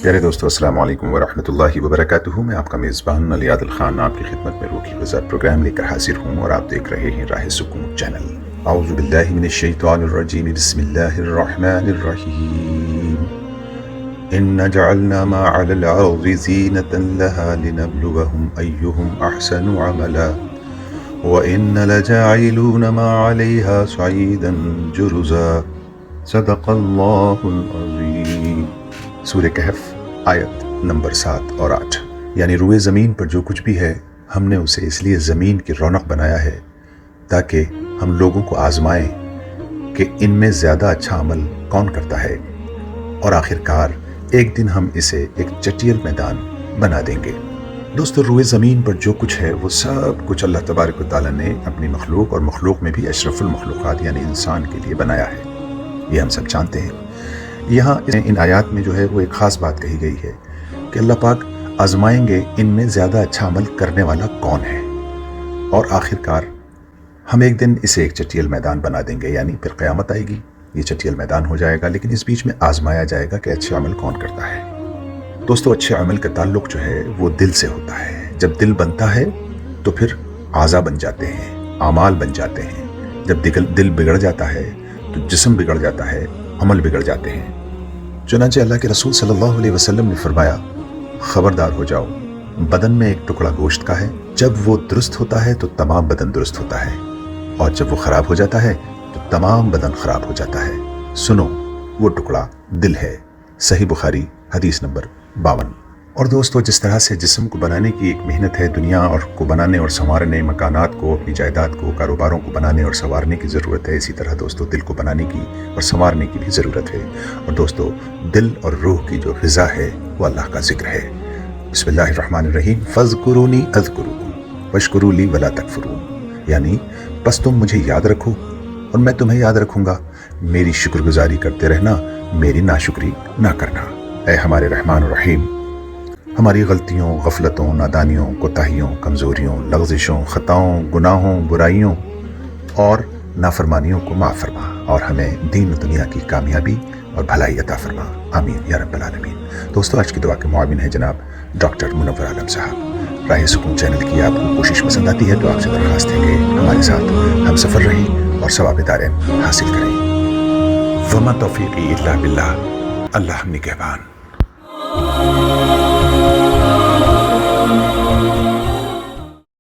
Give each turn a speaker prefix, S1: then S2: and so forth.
S1: پیارے دوستو، السلام علیکم ورحمۃ اللہ وبرکاتہ۔ میں آپ کا میزبان علی عادل خان آپ کی خدمت میں روح کی غذا پروگرام لے کر حاضر ہوں، اور آپ دیکھ رہے ہیں راہ سکون چینل۔ اعوذ باللہ من الشیطان الرجیم، بسم اللہ الرحمن الرحیم۔ إِنَّا جَعَلْنَا مَا عَلَى الْأَرْضِ زِينَةً لَهَا لِنَبْلُوَهُمْ أَيُّهُمْ أَحْسَنُ عَمَلًا وَإِنَّا لَجَاعِلُونَ مَا عَلَيْهَا صَعِيدًا جُرُزًا۔ صدق اللہ العظیم۔ سورہ کہف آیت نمبر 7 اور 8، یعنی روئے زمین پر جو کچھ بھی ہے ہم نے اسے اس لیے زمین کی رونق بنایا ہے تاکہ ہم لوگوں کو آزمائیں کہ ان میں زیادہ اچھا عمل کون کرتا ہے، اور آخرکار ایک دن ہم اسے ایک چٹیل میدان بنا دیں گے۔ دوستو، روئے زمین پر جو کچھ ہے وہ سب کچھ اللہ تبارک و تعالیٰ نے اپنی مخلوق، اور مخلوق میں بھی اشرف المخلوقات یعنی انسان کے لیے بنایا ہے، یہ ہم سب جانتے ہیں۔ یہاں ان آیات میں جو ہے وہ ایک خاص بات کہی گئی ہے کہ اللہ پاک آزمائیں گے ان میں زیادہ اچھا عمل کرنے والا کون ہے، اور آخرکار ہم ایک دن اسے ایک چٹیل میدان بنا دیں گے، یعنی پھر قیامت آئے گی، یہ چٹیل میدان ہو جائے گا، لیکن اس بیچ میں آزمایا جائے گا کہ اچھے عمل کون کرتا ہے۔ دوستو، اچھے عمل کا تعلق جو ہے وہ دل سے ہوتا ہے۔ جب دل بنتا ہے تو پھر اعضاء بن جاتے ہیں، اعمال بن جاتے ہیں۔ جب دل بگڑ جاتا ہے تو جسم بگڑ جاتا ہے، عمل بگڑ جاتے ہیں۔ چنانچہ اللہ کے رسول صلی اللہ علیہ وسلم نے فرمایا، خبردار ہو جاؤ، بدن میں ایک ٹکڑا گوشت کا ہے، جب وہ درست ہوتا ہے تو تمام بدن درست ہوتا ہے، اور جب وہ خراب ہو جاتا ہے تو تمام بدن خراب ہو جاتا ہے۔ سنو، وہ ٹکڑا دل ہے۔ صحیح بخاری حدیث نمبر 52۔ اور دوستو، جس طرح سے جسم کو بنانے کی ایک محنت ہے، دنیا کو بنانے اور سنوارنے، مکانات کو، اپنی جائیداد کو، کاروباروں کو بنانے اور سنوارنے کی ضرورت ہے، اسی طرح دوستو دل کو بنانے کی اور سنوارنے کی بھی ضرورت ہے۔ اور دوستو، دل اور روح کی جو غذا ہے وہ اللہ کا ذکر ہے۔ بسم اللہ الرحمن الرحیم۔ فاذکرونی اذکرکم واشکروا لی ولا تکفرون، یعنی بس تم مجھے یاد رکھو اور میں تمہیں یاد رکھوں گا، میری شکر گزاری کرتے رہنا، میری ناشکری نہ کرنا۔ اے ہمارے رحمان الرحیم، ہماری غلطیوں، غفلتوں، نادانیوں، کوتاہیوں، کمزوریوں، لغزشوں، خطاؤں، گناہوں، برائیوں اور نافرمانیوں کو معاف فرما، اور ہمیں دین و دنیا کی کامیابی اور بھلائی عطا فرما، آمین یا رب العالمین۔ دوستو، آج کی دعا کے معاون ہیں جناب ڈاکٹر منور عالم صاحب۔ راہ سکون چینل کی آپ کو کوشش پسند آتی ہے تو آپ سے درخواست ہے کہ ہمارے ساتھ ہم سفر رہیں اور ثواب دارین حاصل کریں۔ وما توفیقی الا باللہ، اللہ ہم نگہبان۔